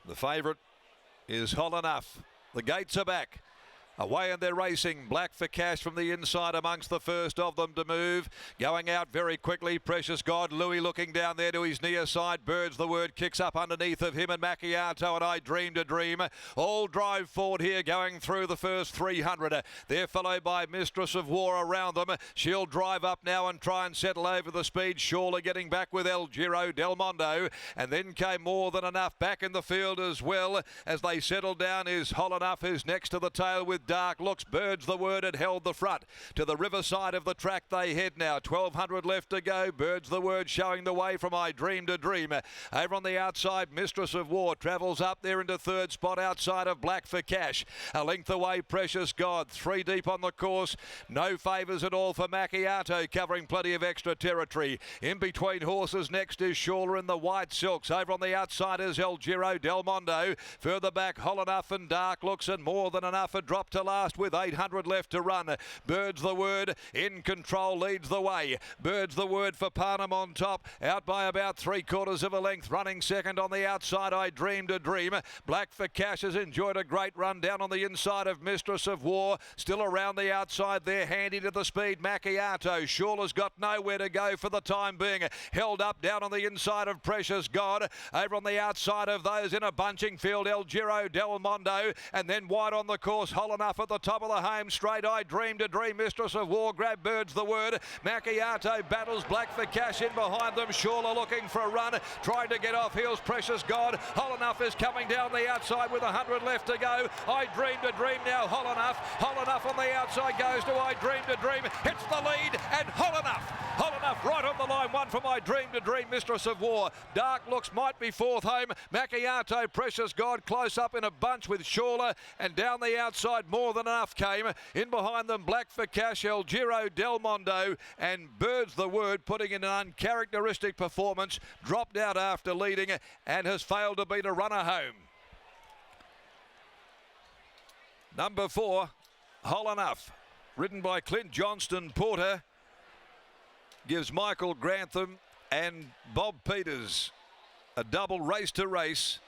The favourite is HOLLER. The gates are back. Away and they're racing. Black for Cash from the inside amongst the first of them to move. Going out very quickly. Precious God. Louis looking down there to his near side. Birds the Word kicks up underneath of him and Macchiato and I Dreamed a Dream. All drive forward here going through the first 300. They're followed by Mistress of War around them. She'll drive up now and try and settle over the speed. Surely getting back with El Giro Del Mondo. And then came More Than Enough back in the field as well. As they settle down is HOLLER, who's next to the tail with Dark Looks. Birds the Word had held the front. To the riverside of the track they head now. 1200 left to go. Birds the Word showing the way from I Dreamed a Dream. Over on the outside, Mistress of War travels up there into third spot outside of Black for Cash. A length away, Precious God. 3 deep on the course. No favours at all for Macchiato, covering plenty of extra territory. In between horses next is Schorler in the white silks. Over on the outside is El Giro Del Mondo. Further back, HOLLER and Dark Looks and More Than Enough. A drop to last with 800 left to run. Birds the Word in control, leads the way. Birds the Word for Parnham on top, out by about 3/4 of a length. Running second on the outside, I Dreamed a Dream. Black for Cash has enjoyed a great run down on the inside of Mistress of War. Still around the outside there, handy to the speed, Macchiato. Schorler's got nowhere to go for the time being. Held up down on the inside of Precious God. Over on the outside of those in a bunching field, El Giro Del Mondo. And then wide on the course, HOLLER at the top of the home straight. I Dreamed a Dream. Mistress of War grab Birds the Word. Macchiato battles Black for Cash in behind them. Schorler looking for a run, trying to get off heels. Precious God. HOLLER is coming down the outside with 100 left to go. I Dreamed a Dream now. HOLLER on the outside goes to I Dreamed a Dream. Hits the lead and HOLLER right on the line. One from I Dreamed a Dream. Mistress of War. Dark Looks might be fourth home. Macchiato, Precious God close up in a bunch with Schorler, and down the outside More Than Enough came. In behind them Black for Cash, El Giro Del Mondo, and Birds the Word putting in an uncharacteristic performance. Dropped out after leading and has failed to beat a runner home. Number 4, HOLLER, ridden by Clint Johnston Porter, gives Michael Grantham and Bob Peters a double race to race.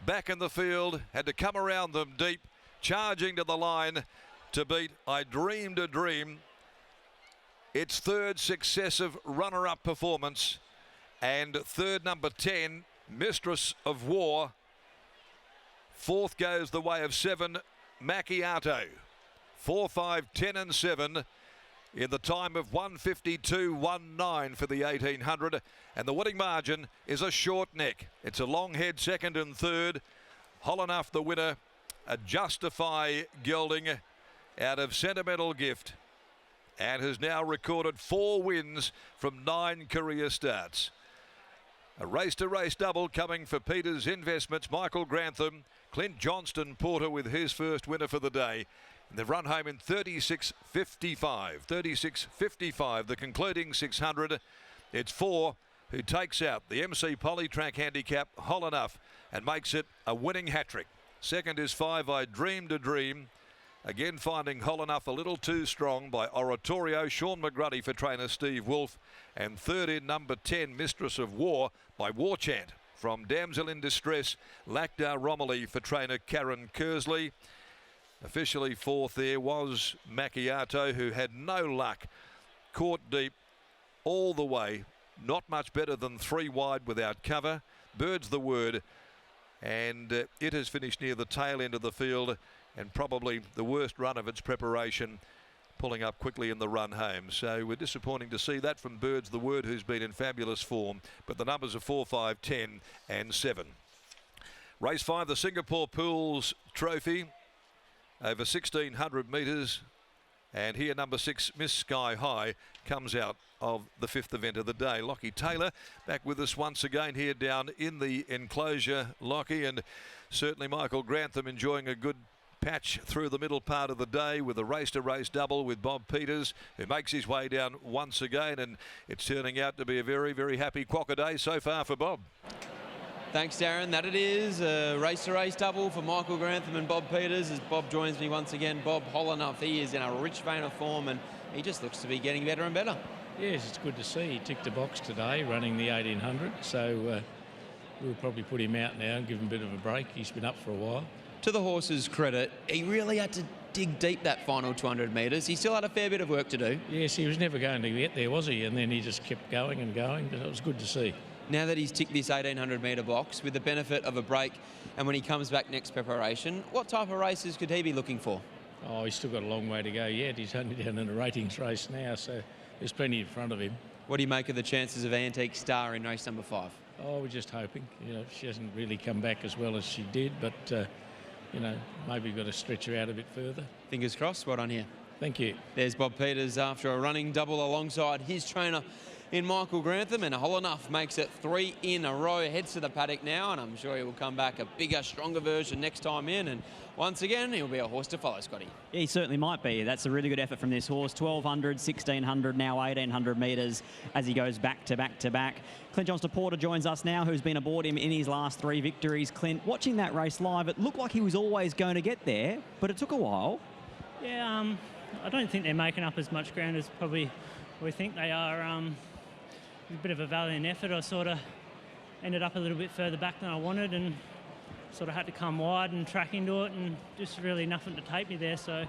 Back in the field, had to come around them deep, charging to the line to beat I Dreamed a Dream. Its third successive runner-up performance, and third number 10, Mistress of War. Fourth goes the way of 7, Macchiato. 4, 5, 10 and 7 in the time of 1:52.19 for the 1800, and the winning margin is a short neck. It's a long head second and third. HOLLER the winner, a Justify gelding out of Sentimental Gift, and has now recorded 4 wins from 9 career starts. A race-to-race double coming for Peters Investments, Michael Grantham, Clint Johnston Porter with his first winner for the day. And they've run home in 36.55. 36.55, the concluding 600. It's 4 who takes out the MC Polytrack handicap, HOLLER, and makes it a winning hat-trick. Second is 5, I Dreamed a Dream. Again finding HOLLER a little too strong by Oratorio, Sean McGruddy for trainer Steve Wolfe. And third in number 10, Mistress of War by War Chant from Damsel in Distress, Lactar Romilly for trainer Karen Kersley. Officially fourth there was Macchiato, who had no luck. Caught deep all the way. Not much better than 3 wide without cover. Birds the Word. And it has finished near the tail end of the field, and probably the worst run of its preparation, pulling up quickly in the run home. So we're disappointing to see that from Birds the Word, who's been in fabulous form. But the numbers are 4, 5, 10 and 7. Race 5, the Singapore Pools Trophy. Over 1,600 metres, and here number 6, Miss Sky High, comes out of the 5th event of the day. Lockie Taylor back with us once again here down in the enclosure, Lockie, and certainly Michael Grantham enjoying a good patch through the middle part of the day with a race-to-race double with Bob Peters, who makes his way down once again, and it's turning out to be a very, very happy quokka day so far for Bob. Thanks, Darren. That it is a race-to-race double for Michael Grantham and Bob Peters. As Bob joins me once again, Bob HOLLER, he is in a rich vein of form, and he just looks to be getting better and better. Yes, it's good to see. He ticked a box today running the 1800, so we'll probably put him out now and give him a bit of a break. He's been up for a while. To the horse's credit, he really had to dig deep that final 200 metres. He still had a fair bit of work to do. Yes, he was never going to get there, was he? And then he just kept going and going. But it was good to see. Now that he's ticked this 1800 metre box with the benefit of a break, and when he comes back next preparation, what type of races could he be looking for? Oh, he's still got a long way to go yet. He's only down in a ratings race now, so there's plenty in front of him. What do you make of the chances of Antique Star in race number 5? Oh, we're just hoping. You know, she hasn't really come back as well as she did, but, you know, maybe we've got to stretch her out a bit further. Fingers crossed. Well done here. Thank you. There's Bob Peters after a running double alongside his trainer in Michael Grantham, and HOLLER makes it 3 in a row, heads to the paddock now, and I'm sure he will come back a bigger, stronger version next time in, and once again, he'll be a horse to follow, Scotty. Yeah, he certainly might be. That's a really good effort from this horse. 1200, 1600, now 1800 metres as he goes back to back to back. Clint Johnston-Porter joins us now, who's been aboard him in his last 3 victories. Clint, watching that race live, it looked like he was always going to get there, but it took a while. Yeah, I don't think they're making up as much ground as probably we think they are. A bit of a valiant effort. I sort of ended up a little bit further back than I wanted and sort of had to come wide and track into it, and just really nothing to take me there. So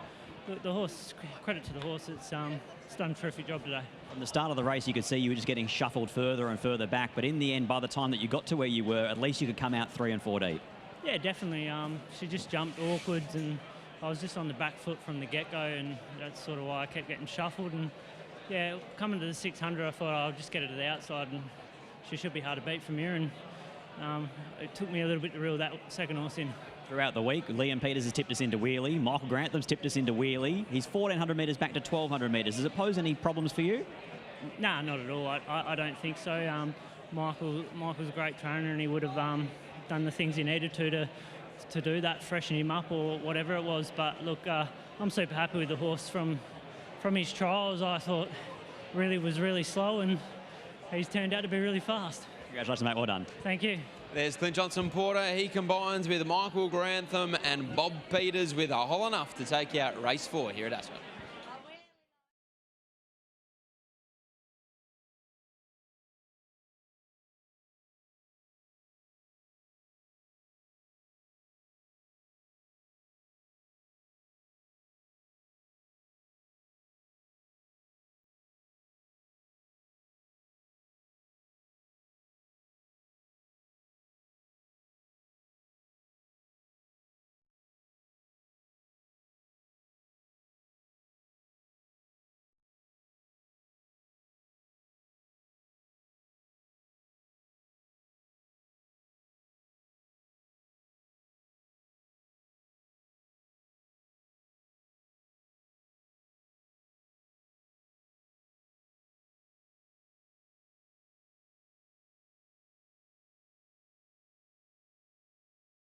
the horse, credit to the horse, it's done a terrific job today. From the start of the race, you could see you were just getting shuffled further and further back, but in the end, by the time that you got to where you were, at least you could come out 3 and 4 deep. Yeah, definitely. She just jumped awkwards, and I was just on the back foot from the get-go, and that's sort of why I kept getting shuffled. And yeah, coming to the 600, I thought I'll just get her to the outside, and she should be hard to beat from here. And it took me a little bit to reel that second horse in. Throughout the week, Liam Peters has tipped us into Wheelie. Michael Grantham's tipped us into Wheelie. He's 1400 metres back to 1200 metres. Does it pose any problems for you? Nah, not at all. I don't think so. Michael's a great trainer, and he would have done the things he needed to do that, freshen him up or whatever it was. But look, I'm super happy with the horse from his trials. I thought was really slow, and he's turned out to be really fast. Congratulations, mate. Well done. Thank you. There's Clint Johnston-Porter. He combines with Michael Grantham and Bob Peters with a HOLLER to take out race 4 here at Ascot.